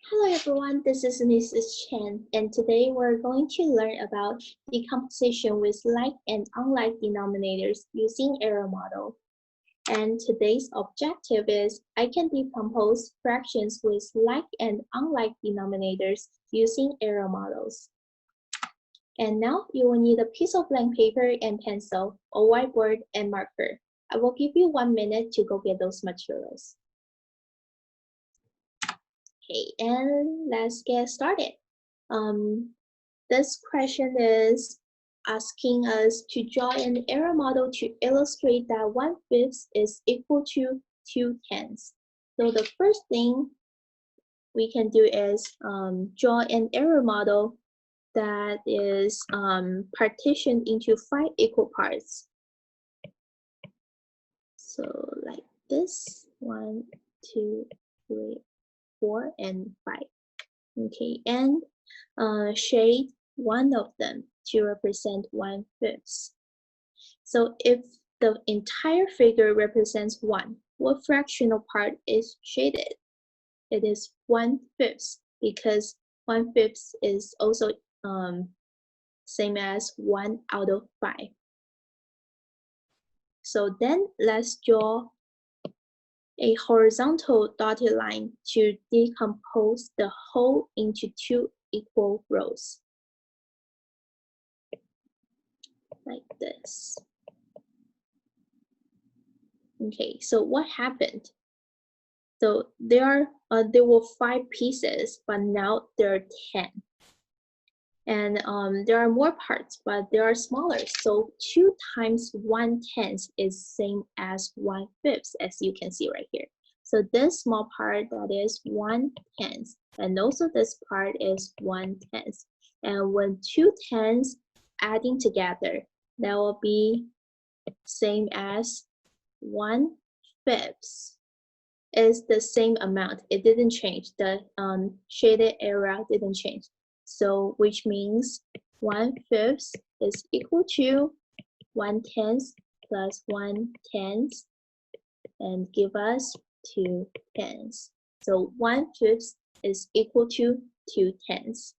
Hello everyone, this is Mrs. Chen, and today we're going to learn about decomposition with like and unlike denominators using error model. And today's objective is I can decompose fractions with like and unlike denominators using error models. And now you will need a piece of blank paper and pencil, a whiteboard, and marker. I will give you 1 minute to go get those materials. Okay, and let's get started. This question is asking us to draw an error model to illustrate that 1/5 is equal to 2/10. So the first thing we can do is draw an error model that is partitioned into 5 equal parts. So like this, 1, 2, 3, 4, and 5. Okay, and shade one of them to represent 1/5. So if the entire figure represents 1, what fractional part is shaded? It is 1/5 because 1/5 is also same as 1 out of 5. So then let's draw a horizontal dotted line to decompose the whole into 2 equal rows. Like this. Okay, so what happened? So there were 5 pieces, but now there are 10. And there are more parts, but they are smaller. So 2 times 1/10 is same as 1/5, as you can see right here. So this small part, that is 1/10, and also this part is 1/10. And when 2 tenths adding together, that will be same as 1/5. Is the same amount. It didn't change. The shaded area didn't change. So which means 1/5 is equal to 1/10 plus 1/10 and give us 2/10. So 1/5 is equal to 2/10.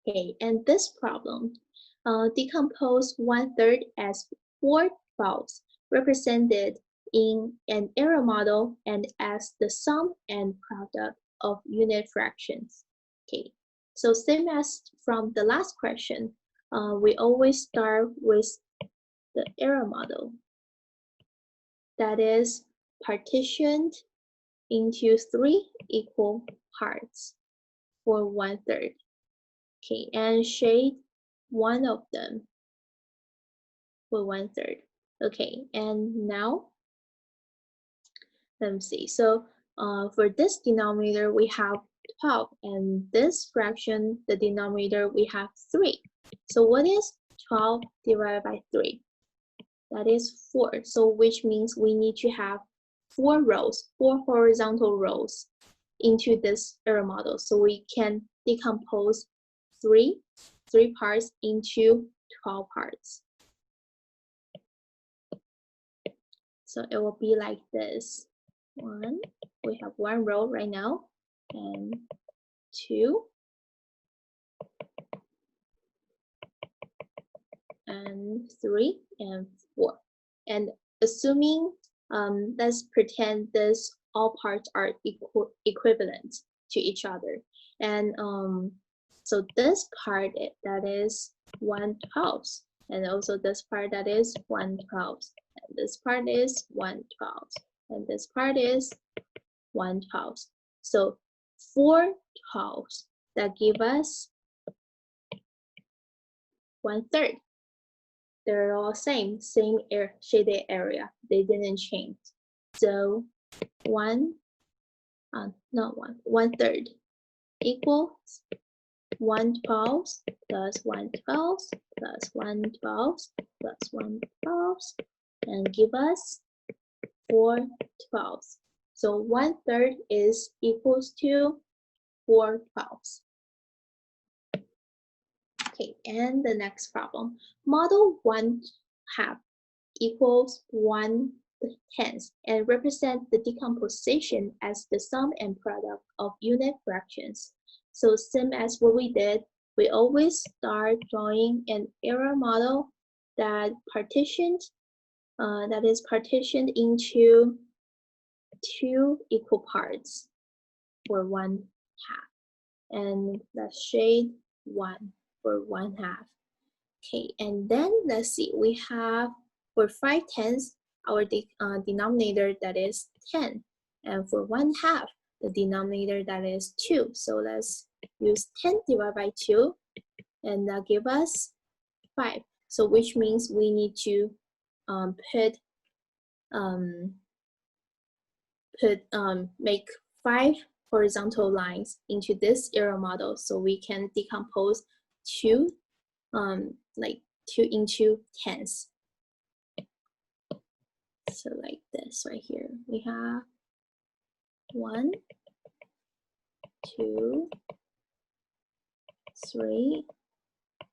Okay, and this problem, decompose 1/3 as 4 vowels represented in an error model and as the sum and product of unit fractions. Okay, so same as from the last question, we always start with the error model that is partitioned into 3 equal parts for 1/3. Okay, and shade one of them for 1/3. Okay, and now let me see. So for this denominator, we have 12, and this fraction, the denominator, we have 3. So what is 12 divided by 3? That is 4. So which means we need to have 4 rows, 4 horizontal rows into this error model. So we can decompose 3 parts into 12 parts. So it will be like this. 1, we have 1 row right now, and 2, and 3, and 4. And assuming, let's pretend this all parts are equivalent to each other. And so this part, that is 1/12, and also this part, that is 1/12, and this part is 1/12, and this part is 1/12. So 4/12 that give us 1/3. They're all same shaded area. They didn't change. So 1/3 equals 1/12 plus 1/12 plus 1/12 plus 1/12 and give us 4/12. So 1/3 is equals to 4/12. Okay, and the next problem. Model 1/2 equals 1 the tens and represent the decomposition as the sum and product of unit fractions. So same as what we did, we always start drawing an error model that is partitioned into two equal parts for 1/2. And let's shade 1 for 1/2. Okay, and then let's see, we have for 5/10 our denominator that is 10, and for 1/2 the denominator that is 2. So let's use 10 divided by 2, and that give us 5. So which means we need to make 5 horizontal lines into this error model, so we can decompose 2 into tens. So like this right here, we have 1, 2, 3,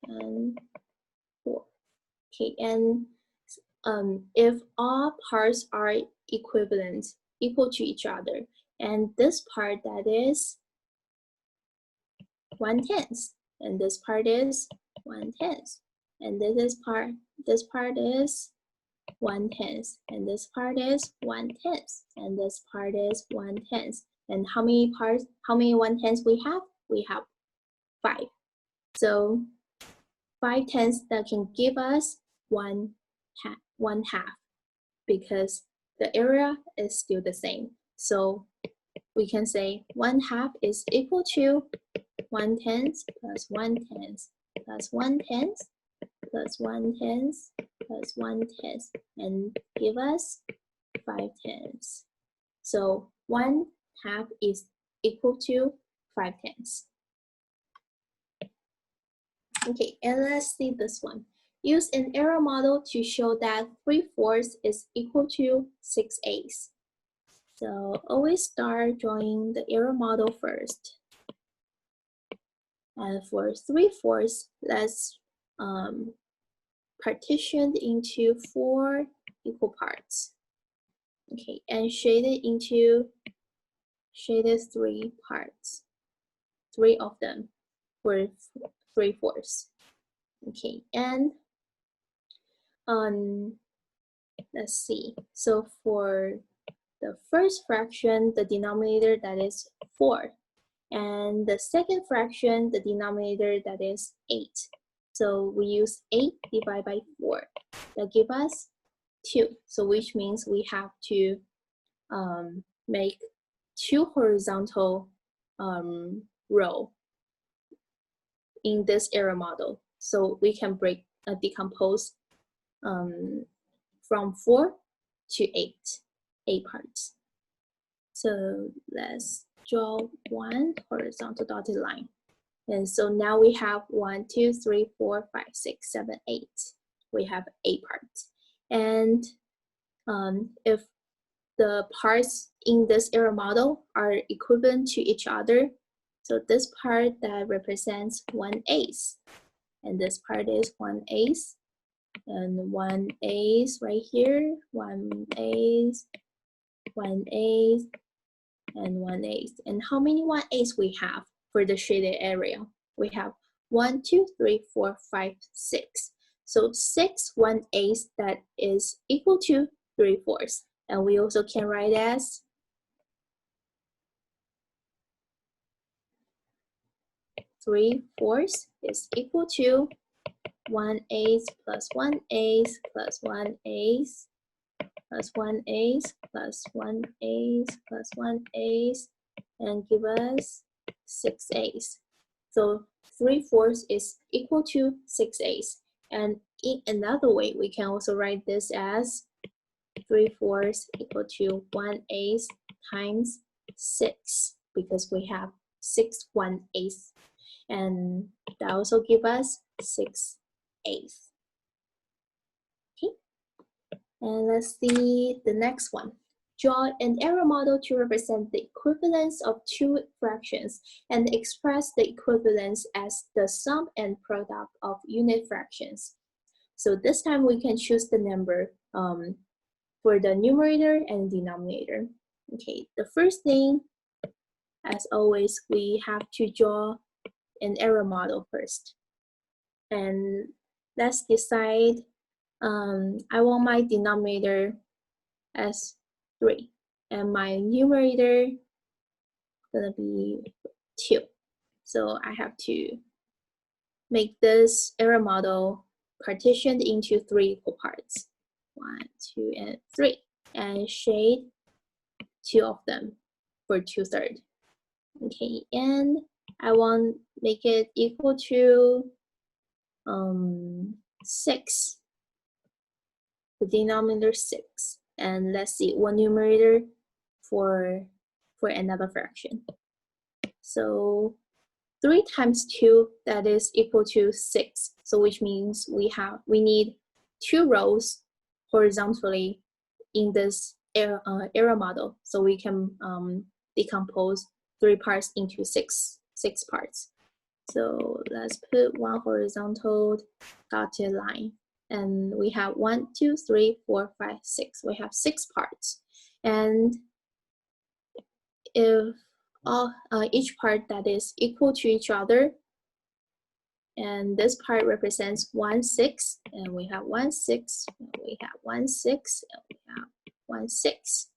and 4. Okay, and if all parts are equivalent, equal to each other, and this part that is 1/10, and this part is 1/10, and this part is 1/10, and this part is 1/10, and this part is 1/10. And how many 1/10 we have? We have 5. So 5/10 that can give us 1/2, because the area is still the same. So we can say 1/2 is equal to 1/10 plus 1/10 plus 1/10 plus 1/10 plus 1/10, and give us 5/10. So 1/2 is equal to 5/10. Okay, and let's see this one. Use an error model to show that 3/4 is equal to 6/8. So always start drawing the error model first. And for 3/4, let's partition into 4 equal parts. Okay, and shaded 3 parts. 3 of them for 3/4. Okay, and let's see. So for the first fraction, the denominator that is 4, and the second fraction, the denominator that is 8. So we use 8 divided by 4. That gives us 2. So which means we have to make 2 horizontal row in this error model. So we can decompose from 4 to 8 parts. So let's draw 1 horizontal dotted line. And so now we have 1, 2, 3, 4, 5, 6, 7, 8. We have 8 parts. And if the parts in this error model are equivalent to each other, so this part that represents 1/8, and this part is 1/8, and 1/8 right here, 1/8, 1/8, and 1/8. And how many 1/8 we have for the shaded area? We have 1, 2, 3, 4, 5, 6. So 6 1/8 that is equal to 3/4. And we also can write as 3/4 is equal to 1/8 plus 1/8 plus 1/8 plus 1/8 plus 1/8 plus 1/8, and give us 6/8. So 3/4 is equal to 6/8. And in another way, we can also write this as 3/4 equal to 1/8 times 6, because we have 6 1/8, and that also gives us 6/8. Okay, and let's see the next one. Draw an error model to represent the equivalence of 2 fractions and express the equivalence as the sum and product of unit fractions. So this time we can choose the number for the numerator and denominator. Okay, the first thing, as always, we have to draw an error model first. And let's decide, I want my denominator as 3, and my numerator gonna be 2. So I have to make this error model partitioned into 3 equal parts, 1, 2, and 3, and shade 2 of them for 2/3. Okay, and I want make it equal to 6. The denominator 6, and let's see one numerator for another fraction. So 3 times 2, that is equal to 6. So which means we need 2 rows horizontally in this error model, so we can decompose 3 parts into 6 parts. So let's put one horizontal dotted line, and we have 1, 2, 3, 4, 5, 6. We have 6 parts, and if each part that is equal to each other, and this part represents 1/6, and we have 1/6, and we have 1/6, and we have 1/6.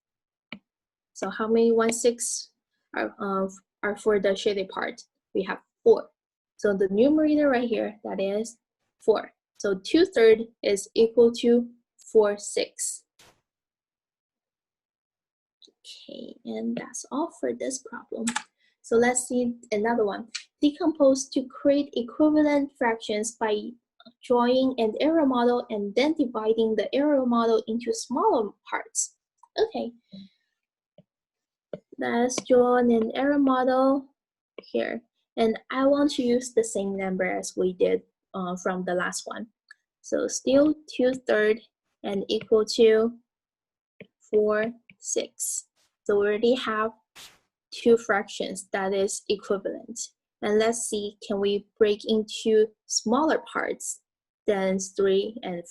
So how many 1/6 are for the shaded part? We have 4. So the numerator right here, that is 4. So 2/3 is equal to 4/6. Okay, and that's all for this problem. So let's see another one. Decompose to create equivalent fractions by drawing an error model and then dividing the error model into smaller parts. Okay, let's draw an error model here. And I want to use the same number as we did from the last one. So still 2/3 and equal to 4/6. So we already have 2 fractions that is equivalent. And let's see, can we break into smaller parts than 3 and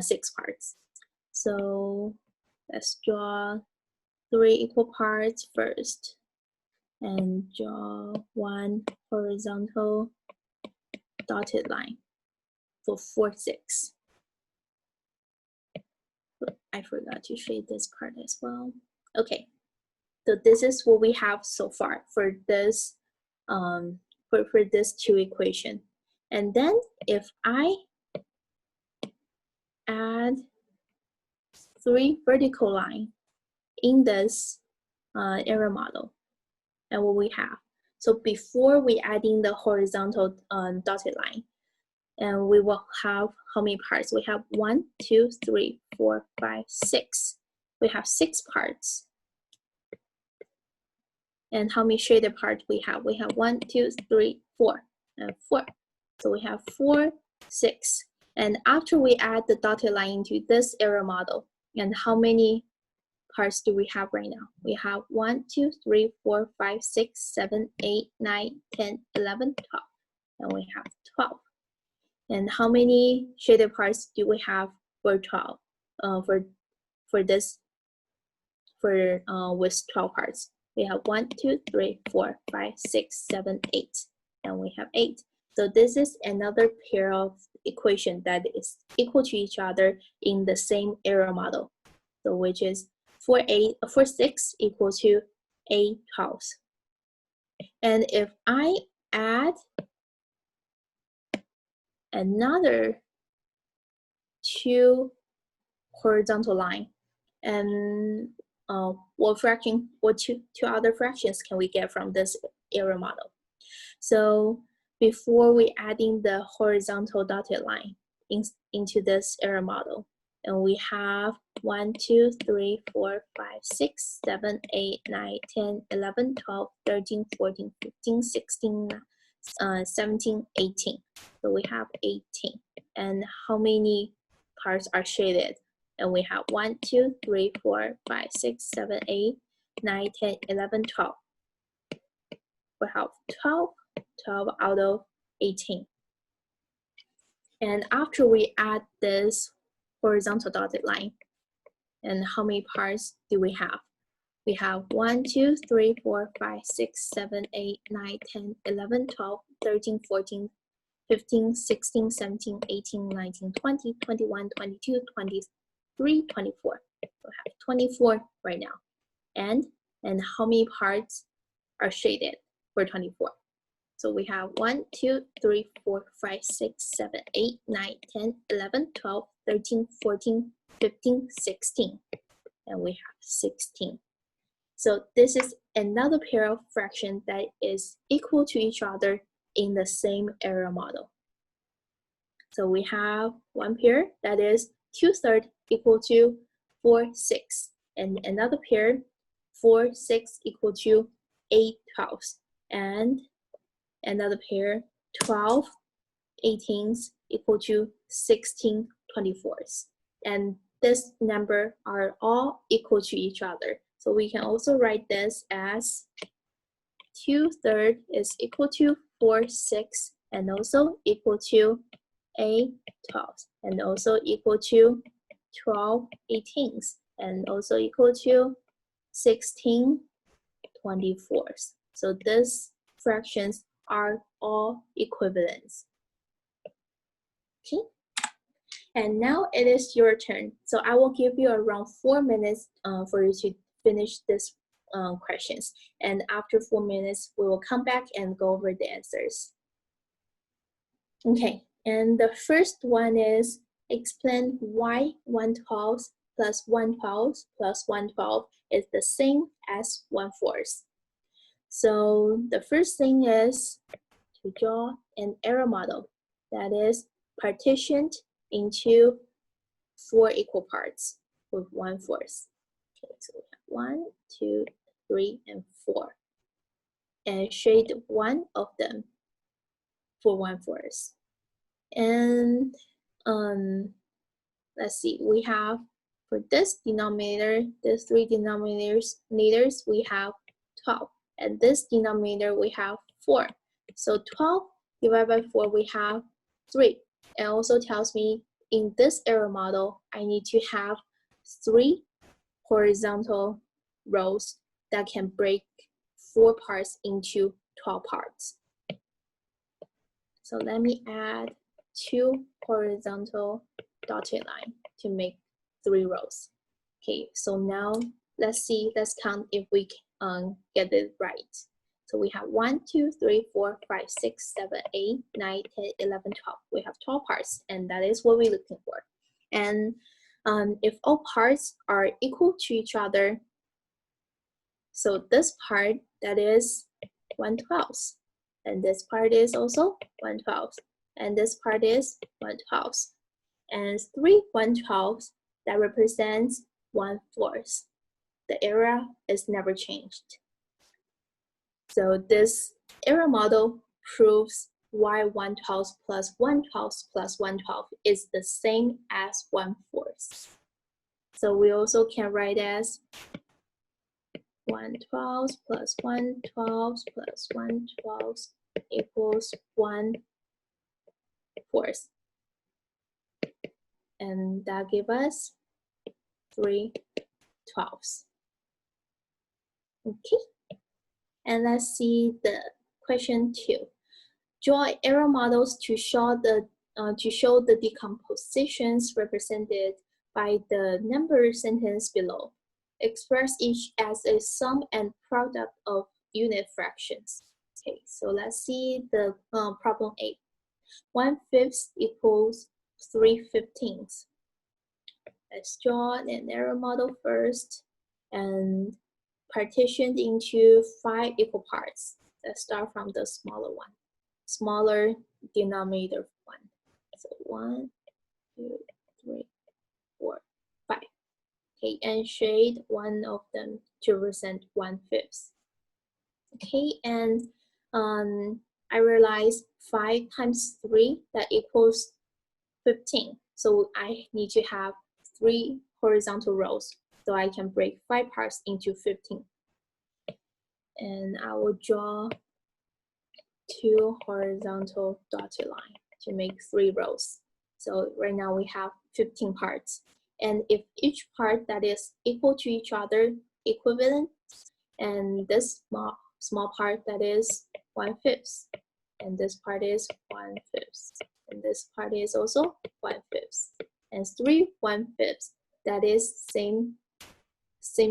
6 parts? So let's draw 3 equal parts first, and draw one horizontal dotted line for 4/6. I forgot to shade this part as well. Okay, so this is what we have so far for this for this 2 equation. And then if I add 3 vertical line in this error model, and what we have. So before we adding the horizontal dotted line, and we will have how many parts? We have 1, 2, 3, 4, 5, 6. We have 6 parts. And how many shaded parts we have? We have 1, 2, 3, 4, and 4. So we have 4, 6. And after we add the dotted line into this error model, and how many parts do we have right now? We have 1, 2, 3, 4, 5, 6, 7, 8, 9, 10, 11, 12. And we have 12. And how many shaded parts do we have for 12? With 12 parts? We have 1, 2, 3, 4, 5, 6, 7, 8. And we have 8. So this is another pair of equation that is equal to each other in the same error model. So which is 4/6 equal to 8/12. And if I add another 2 horizontal line, and what two other fractions can we get from this error model? So before we adding the horizontal dotted line into this error model, and we have 1, 2, 3, 4, 5, 6, 7, 8, 9, 10, 11, 12, 13, 14, 15, 16, 17, 18. So we have 18. And how many parts are shaded? And we have 1, 2, 3, 4, 5, 6, 7, 8, 9, 10, 11, 12. We have 12 out of 18. And after we add this horizontal dotted line, And how many parts do we have? We have 1, 2, 3, 4, 5, 6, 7, 8, 9, 10, 11, 12, 13, 14, 15, 16, 17, 18, 19, 20, 21, 22, 23, 24. We have 24 right now. And how many parts are shaded for 24? So we have 1, 2, 3, 4, 5, 6, 7, 8, 9, 10, 11, 12, 13, 14, 15, 16. And we have 16. So this is another pair of fractions that is equal to each other in the same error model. So we have one pair that is 2/3 equal to 4, 6. And another pair, 4, 6 equal to 8/12. And another pair, 12 18s equal to 16 24s. And this number are all equal to each other. So we can also write this as 2/3 is equal to 4, 6, and also equal to 8 12s, and also equal to 12 18s, and also equal to 16 24s. So these fractions are all equivalents. Okay, and now it is your turn. So I will give you around 4 minutes for you to finish this questions. And after 4 minutes, we will come back and go over the answers. Okay, and the first one is explain why 1/12 plus 1/12 plus 1/12 is the same as 1/4. So the first thing is to draw an error model that is partitioned into 4 equal parts with 1/4. Okay, so we have 1, 2, 3, and 4. And shade one of them for 1/4. And let's see, we have for this denominator, these 3 denominators, we have 12. And this denominator, we have 4. So 12 divided by 4, we have 3. It also tells me in this error model, I need to have 3 horizontal rows that can break 4 parts into 12 parts. So let me add 2 horizontal dotted line to make 3 rows. Okay, so now let's count if we get it right. So we have 1, 2, 3, 4, 5, 6, 7, 8, 9, 10, 11, 12. We have 12 parts, and that is what we're looking for. And if all parts are equal to each other, so this part, that is 1/12, and this part is also 1/12, and this part is 1/12, and 3 1/12 that represents 1/4. The error is never changed. So this error model proves why 1/12 plus 1/12 plus 1/12 is the same as 1/4. So we also can write as 1/12 plus 1/12 plus 1/12 equals 1/4. And that gives us 3/12. Okay. And let's see the question 2. Draw error models to show the decompositions represented by the number sentence below. Express each as a sum and product of unit fractions. Okay, so let's see the problem 8. 1/5 equals 3/15. Let's draw an error model first and partitioned into 5 equal parts. Let's start from the smaller one, smaller denominator one. So 1, 2, 3, 4, 5. Okay, and shade one of them to represent 1/5. Okay, and I realized 5 times 3 that equals 15. So I need to have 3 horizontal rows so I can break 5 parts into 15. And I will draw 2 horizontal dotted line to make 3 rows. So right now we have 15 parts. And if each part that is equal to each other, equivalent, and this small part that is 1/5, and this part is 1/5, and this part is also 1/5, and 3 1/5, that is same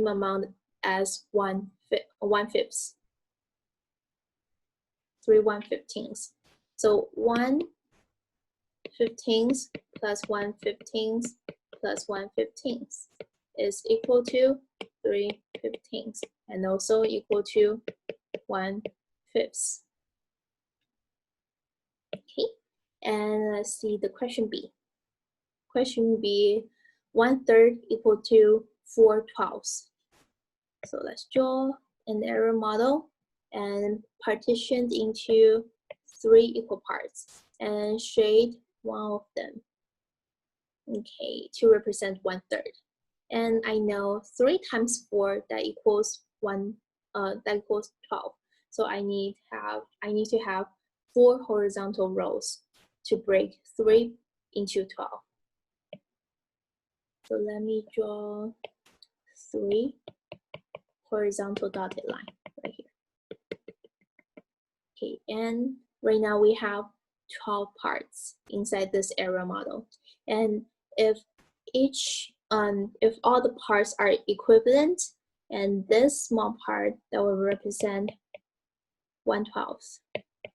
amount as 1/5, 3 1/15. So 1/15 plus 1/15 plus 1/15 is equal to 3/15, and also equal to 1/5. Okay, and let's see the question B. Question B, 1/3 equal to 4/12. So let's draw an error model and partitioned into 3 equal parts and shade one of them, okay, to represent 1/3. And I know 3 times 4 that equals 12. So I need to have 4 horizontal rows to break 3 into 12. So let me draw 3 horizontal dotted line right here. Okay, and right now we have 12 parts inside this error model. And if all the parts are equivalent, and this small part that will represent 1/12,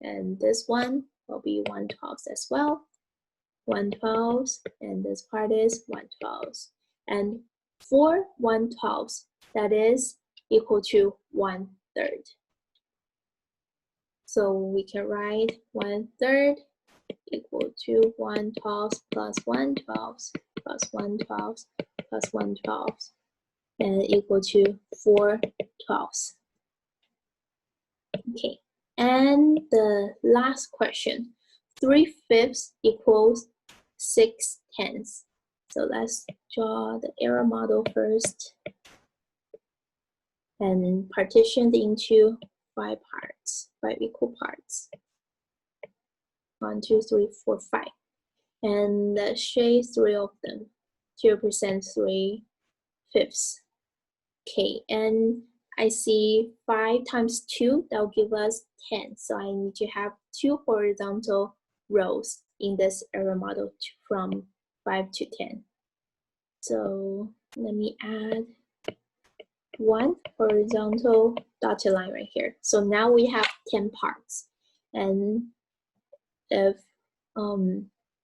and this one will be 1/12 as well, 1/12, and this part is 1/12, and 4 1/12, that is equal to 1/3. So we can write 1/3 equal to 1/12 plus 1/12 plus 1/12 plus 1/12, and equal to 4/12. Okay, and the last question, 3/5 equals 6/10. So let's draw the error model first and partitioned into 5 parts, 5 equal parts. 1, 2, 3, 4, 5. And shade 3 of them to represent 3/5. Okay, and I see 5 times 2, that will give us 10. So I need to have 2 horizontal rows in this error model from 5 to 10. So let me add 1 horizontal dotted line right here. So now we have 10 parts. And if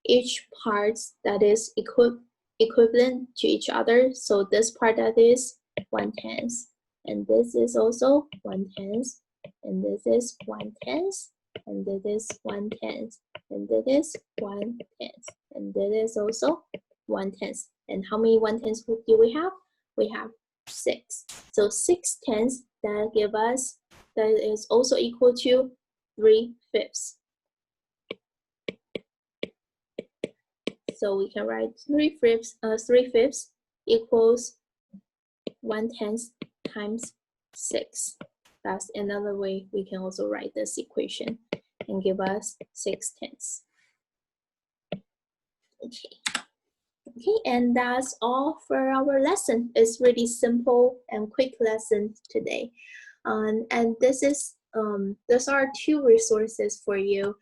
each part that is equivalent to each other, so this part that is 1/10, and this is also 1/10, and this is 1/10, and this is 1/10, and this is 1/10, and this is also 1/10. And how many 1/10s do we have? We have 6. So 6/10 that is also equal to 3/5. So we can write 3/5 equals 1/10 times 6. That's another way we can also write this equation and give us 6/10. Okay, and that's all for our lesson. It's really simple and quick lesson today. And these are 2 resources for you.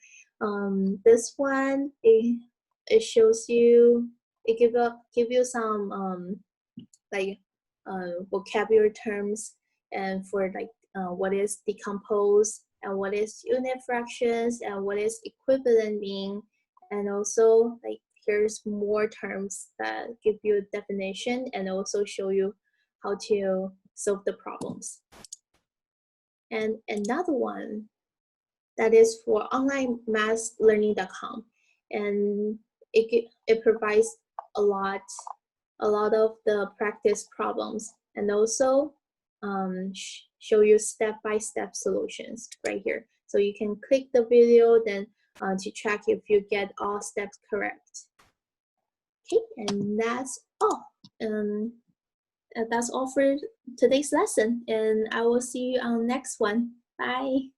This one, it shows you, it give you some vocabulary terms, and for what is decompose, and what is unit fractions, and what is equivalent mean, and also here's more terms that give you a definition and also show you how to solve the problems. And another one that is for onlinemathslearning.com, and it provides a lot of the practice problems, and also show you step-by-step solutions right here. So you can click the video then to check if you get all steps correct. Okay, and that's all. That's all for today's lesson, and I will see you on next one. Bye.